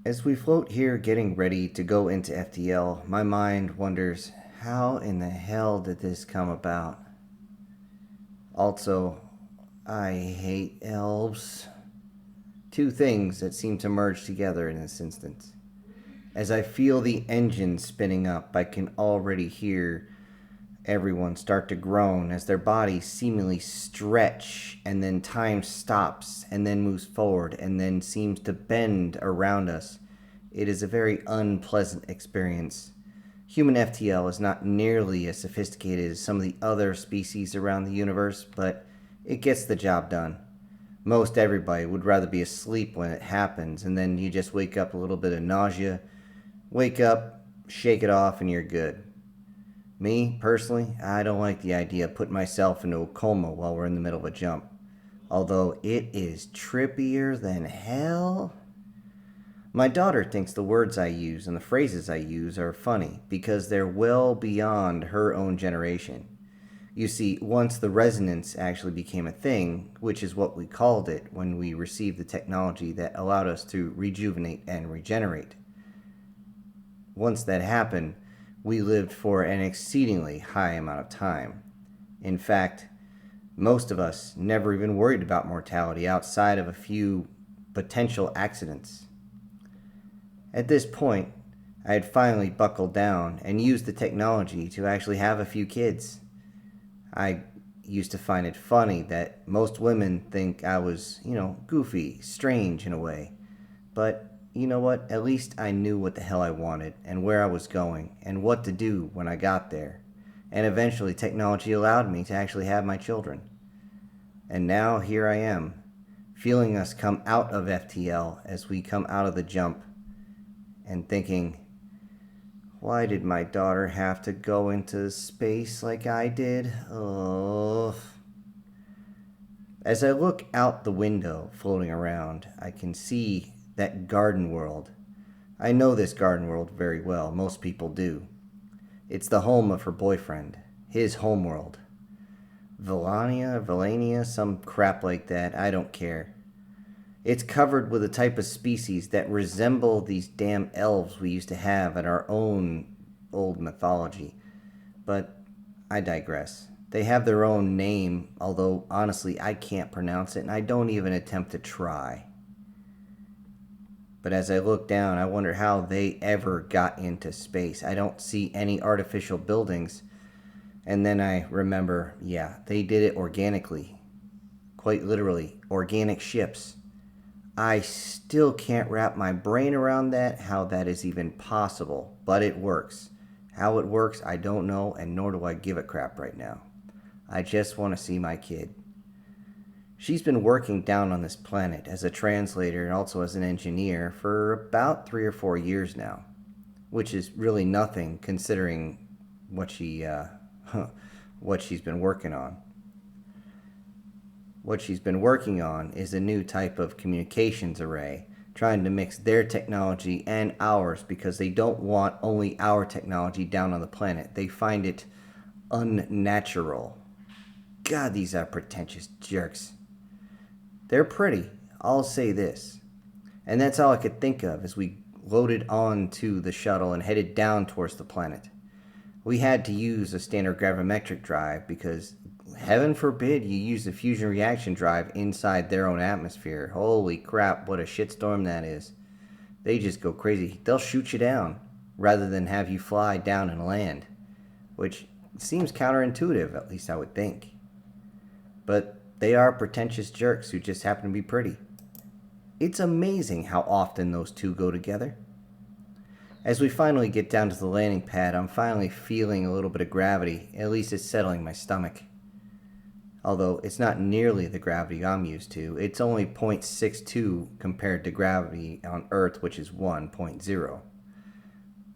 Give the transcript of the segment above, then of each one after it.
As we float here getting ready to go into FTL, my mind wonders, how in the hell did this come about? Also, I hate elves. Two things that seem to merge together in this instance. As I feel the engine spinning up, I can already hear everyone start to groan as their bodies seemingly stretch, and then time stops and then moves forward and then seems to bend around us. It is a very unpleasant experience. Human FTL is not nearly as sophisticated as some of the other species around the universe, but it gets the job done. Most everybody would rather be asleep when it happens, and then you just wake up a little bit of nausea, wake up, shake it off, and you're good. Me, personally, I don't like the idea of putting myself into a coma while we're in the middle of a jump. Although it is trippier than hell. My daughter thinks the words I use and the phrases I use are funny because they're well beyond her own generation. You see, once the resonance actually became a thing, which is what we called it when we received the technology that allowed us to rejuvenate and regenerate, once that happened, we lived for an exceedingly high amount of time. In fact, most of us never even worried about mortality outside of a few potential accidents. At this point, I had finally buckled down and used the technology to actually have a few kids. I used to find it funny that most women think I was, goofy, strange in a way. But you know what? At least I knew what the hell I wanted and where I was going and what to do when I got there. And eventually, technology allowed me to actually have my children. And now here I am, feeling us come out of FTL as we come out of the jump, and thinking, why did my daughter have to go into space like I did? Oh. As I look out the window floating around, I can see that garden world. I know this garden world very well. Most people do. It's the home of her boyfriend, his homeworld. Valania, some crap like that. I don't care. It's covered with a type of species that resemble these damn elves we used to have in our own old mythology. But I digress. They have their own name, although honestly I can't pronounce it and I don't even attempt to try. But as I look down, I wonder how they ever got into space. I don't see any artificial buildings. And then I remember, yeah, they did it organically. Quite literally, organic ships. I still can't wrap my brain around that, how that is even possible. But it works. How it works, I don't know, and nor do I give a crap right now. I just want to see my kid. She's been working down on this planet as a translator and also as an engineer for about 3 or 4 years now, which is really nothing considering what what she's been working on. What she's been working on is a new type of communications array, trying to mix their technology and ours because they don't want only our technology down on the planet. They find it unnatural. God, these are pretentious jerks. They're pretty, I'll say this. And that's all I could think of as we loaded onto the shuttle and headed down towards the planet. We had to use a standard gravimetric drive because, heaven forbid, you use the fusion reaction drive inside their own atmosphere. Holy crap, what a shitstorm that is. They just go crazy. They'll shoot you down rather than have you fly down and land, which seems counterintuitive, at least I would think. But they are pretentious jerks who just happen to be pretty. It's amazing how often those two go together. As we finally get down to the landing pad, I'm finally feeling a little bit of gravity. At least it's settling my stomach. Although it's not nearly the gravity I'm used to. It's only 0.62 compared to gravity on Earth, which is 1.0.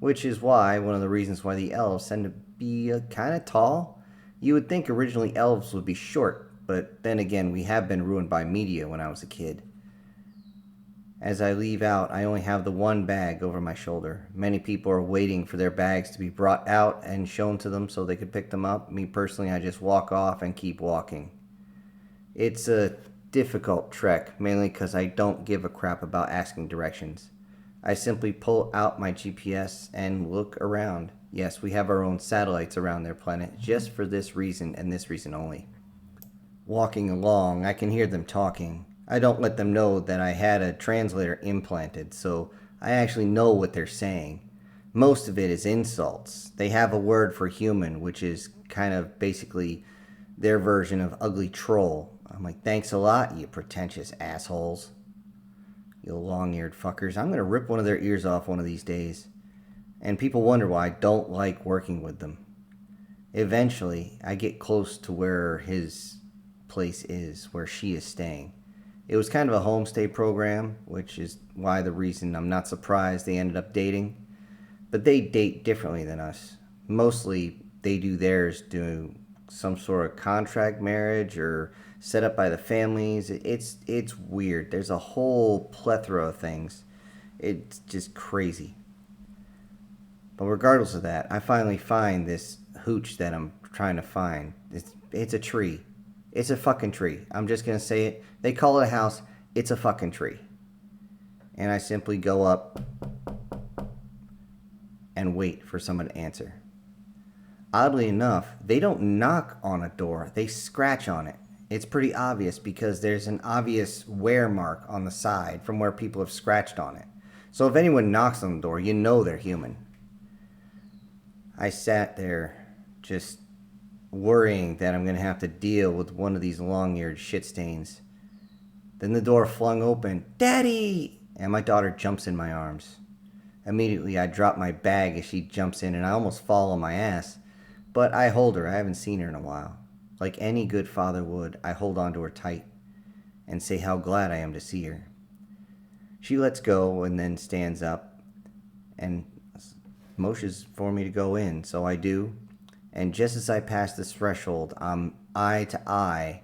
Which is why, one of the reasons why the elves tend to be kind of tall. You would think originally elves would be short, but then again, we have been ruined by media when I was a kid. As I leave out, I only have the one bag over my shoulder. Many people are waiting for their bags to be brought out and shown to them so they could pick them up. Me personally, I just walk off and keep walking. It's a difficult trek, mainly because I don't give a crap about asking directions. I simply pull out my GPS and look around. Yes, we have our own satellites around their planet just for this reason and this reason only. Walking along, I can hear them talking. I don't let them know that I had a translator implanted, so I actually know what they're saying. Most of it is insults. They have a word for human, which is kind of basically their version of ugly troll. I'm like, thanks a lot, you pretentious assholes. You long-eared fuckers. I'm going to rip one of their ears off one of these days. And people wonder why I don't like working with them. Eventually, I get close to where his place is, where she is staying. It was kind of a homestay program, which is why the reason I'm not surprised they ended up dating. But they date differently than us. Mostly, they do theirs doing some sort of contract marriage or set up by the families. It's weird. There's a whole plethora of things. It's just crazy. But regardless of that, I finally find this hooch that I'm trying to find. It's a tree. It's a fucking tree. I'm just going to say it. They call it a house. It's a fucking tree. And I simply go up and wait for someone to answer. Oddly enough, they don't knock on a door. They scratch on it. It's pretty obvious because there's an obvious wear mark on the side from where people have scratched on it. So if anyone knocks on the door, you know they're human. I sat there just worrying that I'm going to have to deal with one of these long-eared shit stains. Then the door flung open. Daddy! And my daughter jumps in my arms. Immediately I drop my bag as she jumps in and I almost fall on my ass. But I hold her. I haven't seen her in a while. Like any good father would, I hold on to her tight and say how glad I am to see her. She lets go and then stands up and motions for me to go in, so I do. And just as I pass this threshold, I'm eye to eye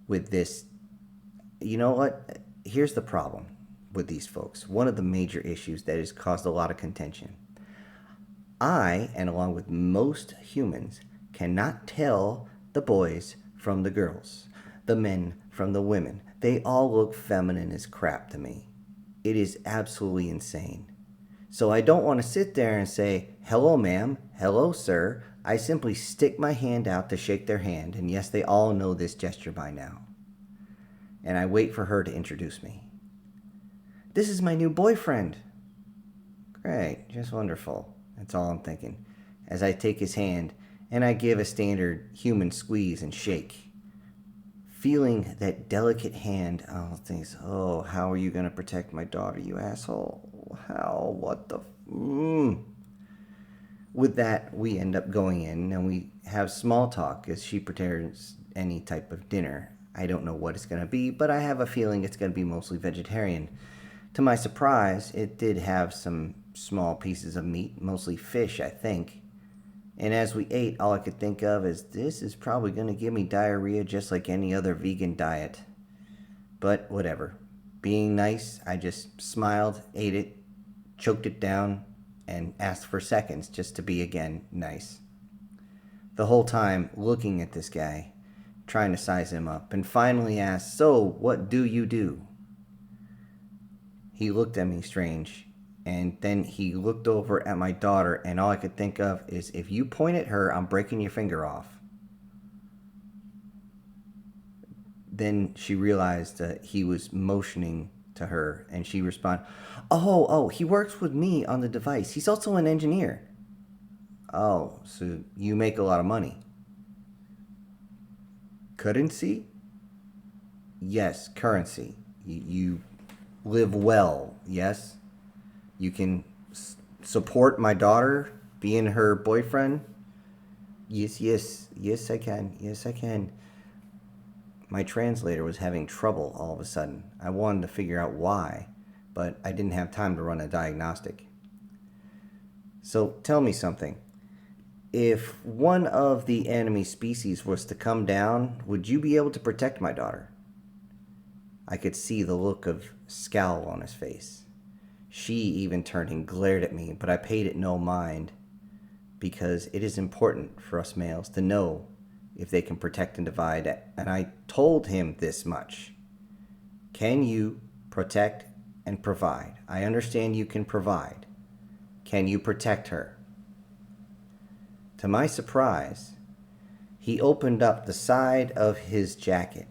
with this. You know what? Here's the problem with these folks. One of the major issues that has caused a lot of contention. I, and along with most humans, cannot tell the boys from the girls, the men from the women. They all look feminine as crap to me. It is absolutely insane. So I don't want to sit there and say, hello, ma'am, hello, sir. I simply stick my hand out to shake their hand, and yes, they all know this gesture by now. And I wait for her to introduce me. This is my new boyfriend. Great, just wonderful. That's all I'm thinking. As I take his hand, and I give a standard human squeeze and shake. Feeling that delicate hand, how are you going to protect my daughter, you asshole? How? What the... With that, we end up going in and we have small talk as she prepares any type of dinner. I don't know what it's going to be, but I have a feeling it's going to be mostly vegetarian. To my surprise, it did have some small pieces of meat, mostly fish, I think. And as we ate, all I could think of is, this is probably going to give me diarrhea just like any other vegan diet. But whatever. Being nice, I just smiled, ate it, choked it down, and asked for seconds just to be again nice. The whole time looking at this guy, trying to size him up, and finally asked, so what do you do? He looked at me strange. And then he looked over at my daughter, and all I could think of is, if you point at her, I'm breaking your finger off. Then she realized that he was motioning to her, and she responded, oh, he works with me on the device. He's also an engineer. Oh, so you make a lot of money. Currency? Yes, currency. You live well, yes? You can support my daughter, being her boyfriend? Yes, I can. My translator was having trouble all of a sudden. I wanted to figure out why, but I didn't have time to run a diagnostic. So tell me something. If one of the enemy species was to come down, would you be able to protect my daughter? I could see the look of scowl on his face. She even turned and glared at me, but I paid it no mind, because it is important for us males to know if they can protect and divide. And I told him this much. Can you protect and provide. I understand you can provide. Can you protect her? To my surprise, he opened up the side of his jacket,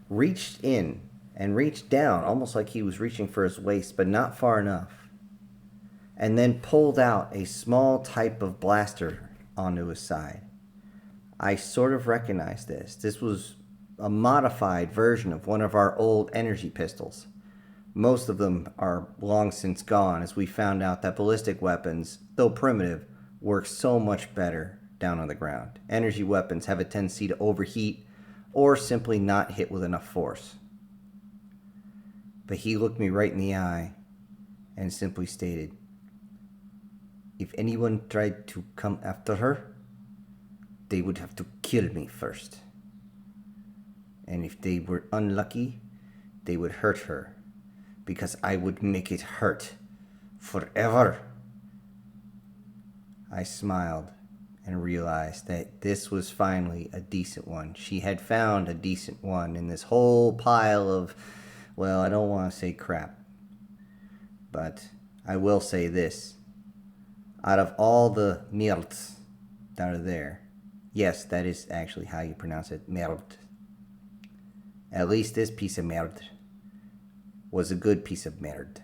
reached in and reached down, almost like he was reaching for his waist, but not far enough, and then pulled out a small type of blaster onto his side. I sort of recognized this. This was a modified version of one of our old energy pistols. Most of them are long since gone, as we found out that ballistic weapons, though primitive, work so much better down on the ground. Energy weapons have a tendency to overheat or simply not hit with enough force. But he looked me right in the eye and simply stated, "If anyone tried to come after her, they would have to kill me first. And if they were unlucky, they would hurt her, because I would make it hurt forever." I smiled and realized that this was finally a decent one. She had found a decent one in this whole pile of, well, I don't want to say crap, but I will say this. Out of all the merds that are there, yes, that is actually how you pronounce it, merd. At least this piece of merd was a good piece of merd.